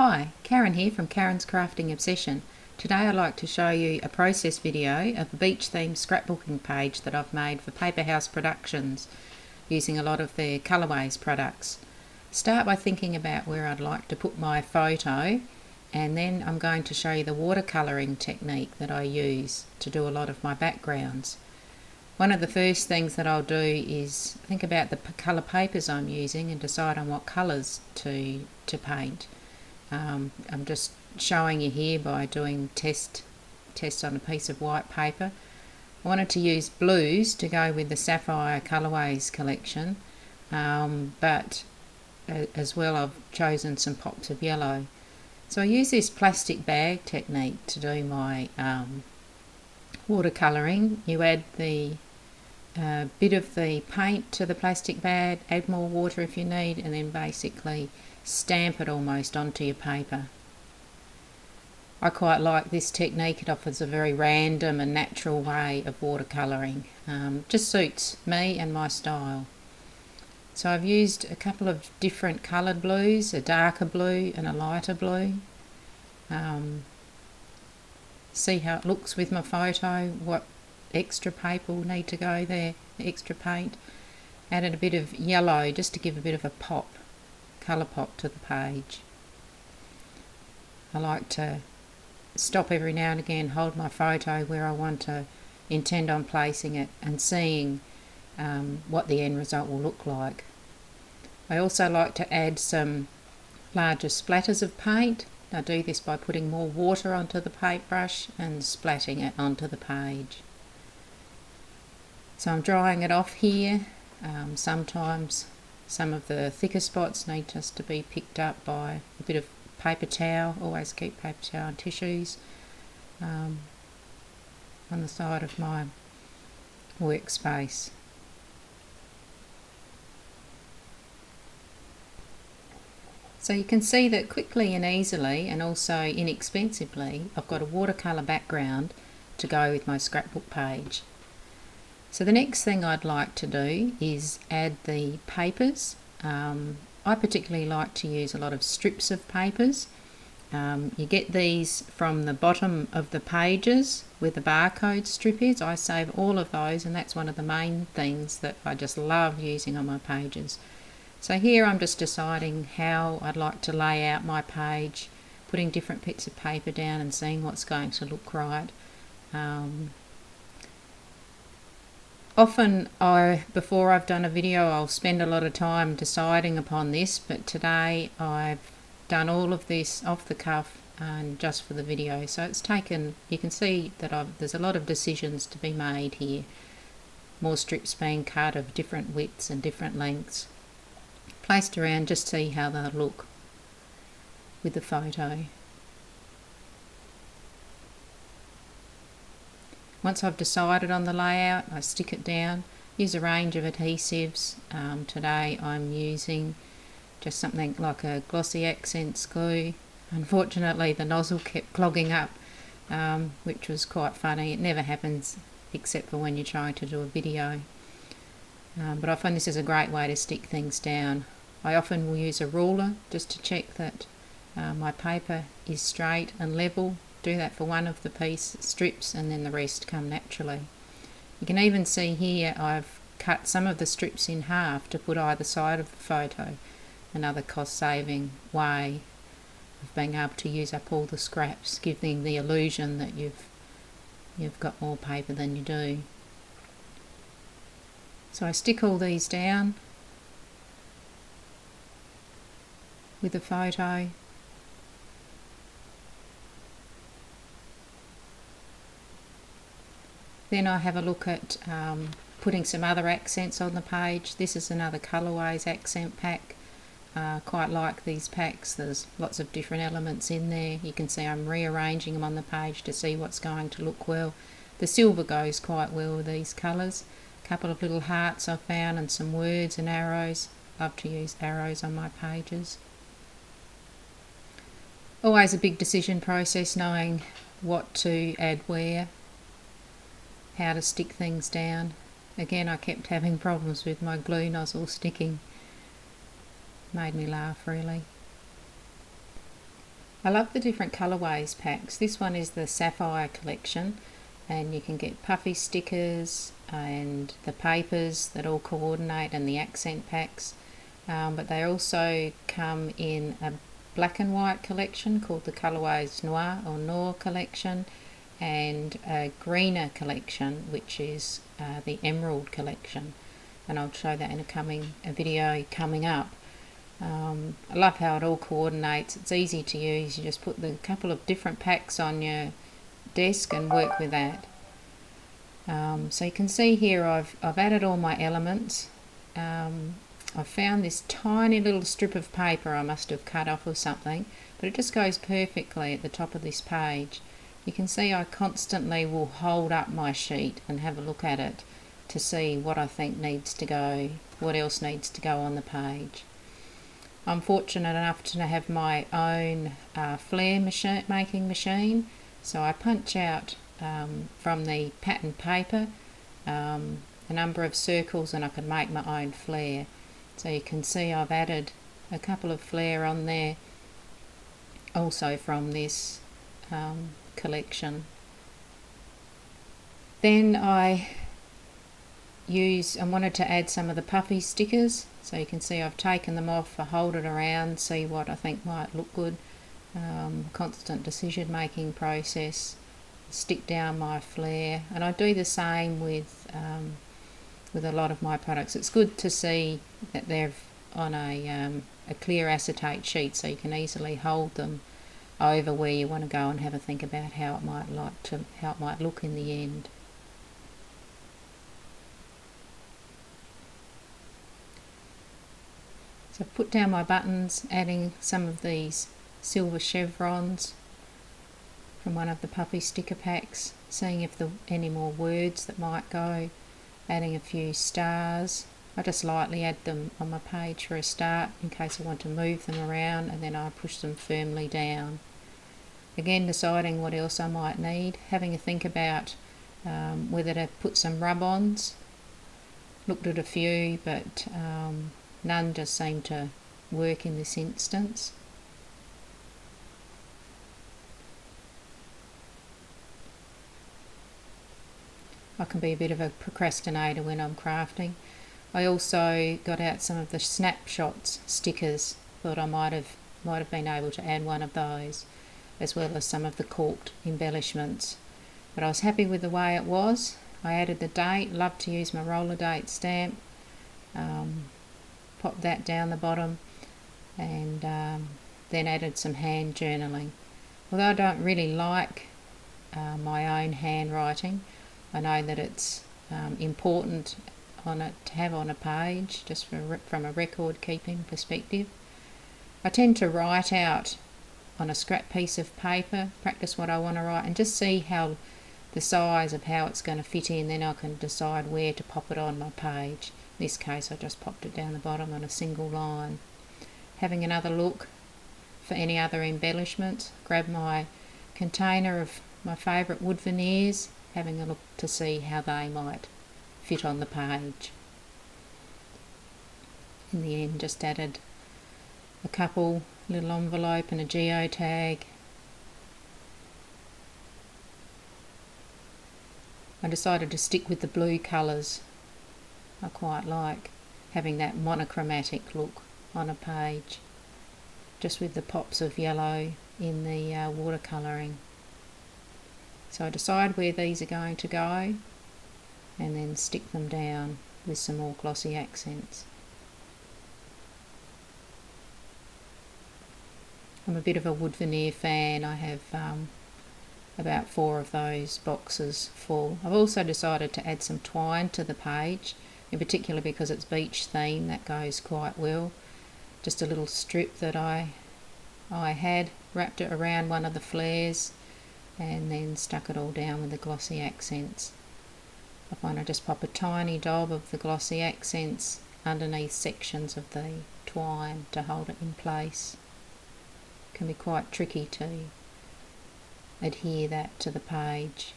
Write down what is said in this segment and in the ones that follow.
Hi, Karen here from Karen's Crafting Obsession. Today I'd like to show you a process video of a beach themed scrapbooking page that I've made for Paper House Productions using a lot of their colourways products. Start by thinking about where I'd like to put my photo, and then I'm going to show you the watercolouring technique that I use to do a lot of my backgrounds. One of the first things that I'll do is think about the colour papers I'm using and decide on what colours to paint. I'm just showing you here by doing tests on a piece of white paper. I wanted to use blues to go with the Sapphire Colourways collection, but as well I've chosen some pops of yellow. So I use this plastic bag technique to do my watercolouring. You add the bit of the paint to the plastic bag, add more water if you need, and then basically stamp it almost onto your paper. I quite like this technique. It offers a very random and natural way of watercolouring. Just suits me and my style. So I've used a couple of different coloured blues, a darker blue and a lighter blue. See how it looks with my photo, what extra paper will need to go there, extra paint. Added a bit of yellow just to give a bit of a pop, colour pop to the page. I like to stop every now and again, hold my photo where I want to intend on placing it and seeing what the end result will look like. I also like to add some larger splatters of paint. I do this by putting more water onto the paintbrush and splatting it onto the page. So I'm drying it off here. Sometimes some of the thicker spots need just to be picked up by a bit of paper towel. Always keep paper towel and tissues on the side of my workspace. So you can see that quickly and easily, and also inexpensively, I've got a watercolour background to go with my scrapbook page. So the next thing I'd like to do is add the papers. I particularly like to use a lot of strips of papers. You get these from the bottom of the pages where the barcode strip is. I save all of those, and that's one of the main things that I just love using on my pages. So here I'm just deciding how I'd like to lay out my page, putting different bits of paper down and seeing what's going to look right. Often before I've done a video, I'll spend a lot of time deciding upon this, but today I've done all of this off the cuff and just for the video. So it's taken, you can see that there's a lot of decisions to be made here. More strips being cut of different widths and different lengths, placed around just to see how they'll look with the photo. Once I've decided on the layout, I stick it down. Use a range of adhesives. Today I'm using just something like a glossy accents glue. Unfortunately the nozzle kept clogging up, which was quite funny. It never happens except for when you're trying to do a video. But I find this is a great way to stick things down. I often will use a ruler just to check that my paper is straight and level. Do that for one of the piece strips, and then the rest come naturally. You can even see here I've cut some of the strips in half to put either side of the photo. Another cost saving way of being able to use up all the scraps, giving the illusion that you've got more paper than you do. So I stick all these down with the photo. Then I have a look at putting some other accents on the page. This is another Colourways accent pack. Quite like these packs. There's lots of different elements in there. You can see I'm rearranging them on the page to see what's going to look well. The silver goes quite well with these colours. A couple of little hearts I found and some words and arrows. Love to use arrows on my pages. Always a big decision process, knowing what to add where, how to stick things down. Again, I kept having problems with my glue nozzle sticking. Made me laugh really. I love the different colourways packs. This one is the Sapphire collection, and you can get puffy stickers and the papers that all coordinate and the accent packs, but they also come in a black and white collection called the Colourways Noir or Noir collection, and a greener collection which is the Emerald collection, and I'll show that in a video coming up. I love how it all coordinates. It's easy to use. You just put the couple of different packs on your desk and work with that. So you can see here I've added all my elements. I found this tiny little strip of paper I must have cut off or something, but it just goes perfectly at the top of this page. You can see I constantly will hold up my sheet and have a look at it to see what I think needs to go, what else needs to go on the page. I'm fortunate enough to have my own flare making machine, so I punch out from the pattern paper a number of circles and I can make my own flare. So you can see I've added a couple of flare on there also from this collection. Then I wanted to add some of the puffy stickers, so you can see I've taken them off, I hold it around, see what I think might look good. Constant decision making process, stick down my flare, and I do the same with a lot of my products. It's good to see that they're on a clear acetate sheet, so you can easily hold them over where you want to go and have a think about how it might look in the end. So I've put down my buttons, adding some of these silver chevrons from one of the puffy sticker packs, seeing if there are any more words that might go, adding a few stars. I just lightly add them on my page for a start in case I want to move them around, and then I push them firmly down. Again, deciding what else I might need, having a think about whether to put some rub-ons. Looked at a few, but none just seemed to work in this instance. I can be a bit of a procrastinator when I'm crafting. I also got out some of the snapshots stickers. Thought I might have been able to add one of those, as well as some of the corked embellishments. But I was happy with the way it was. I added the date. Love to use my roller date stamp. Popped that down the bottom, and then added some hand journaling. Although I don't really like my own handwriting, I know that it's important to have on a page, just from a record keeping perspective. I tend to write out on a scrap piece of paper, practice what I want to write, and just see how the size of how it's going to fit in. Then I can decide where to pop it on my page. In this case I just popped it down the bottom on a single line. Having another look for any other embellishments, grab my container of my favourite wood veneers, having a look to see how they might fit on the page. In the end, just added a couple, little envelope and a geotag. I decided to stick with the blue colours. I quite like having that monochromatic look on a page, just with the pops of yellow in the watercolouring. So I decide where these are going to go and then stick them down with some more glossy accents. I'm a bit of a wood veneer fan. I have about 4 of those boxes full. I've also decided to add some twine to the page, in particular because it's beach theme. That goes quite well. Just a little strip that I had, wrapped it around one of the flares and then stuck it all down with the glossy accents. I find I just pop a tiny dob of the glossy accents underneath sections of the twine to hold it in place. It can be quite tricky to adhere that to the page.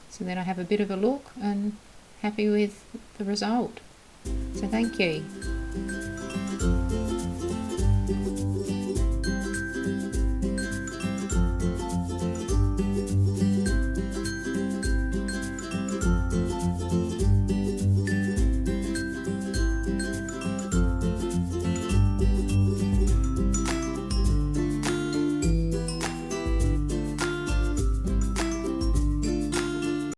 So then I have a bit of a look and happy with the result. So thank you.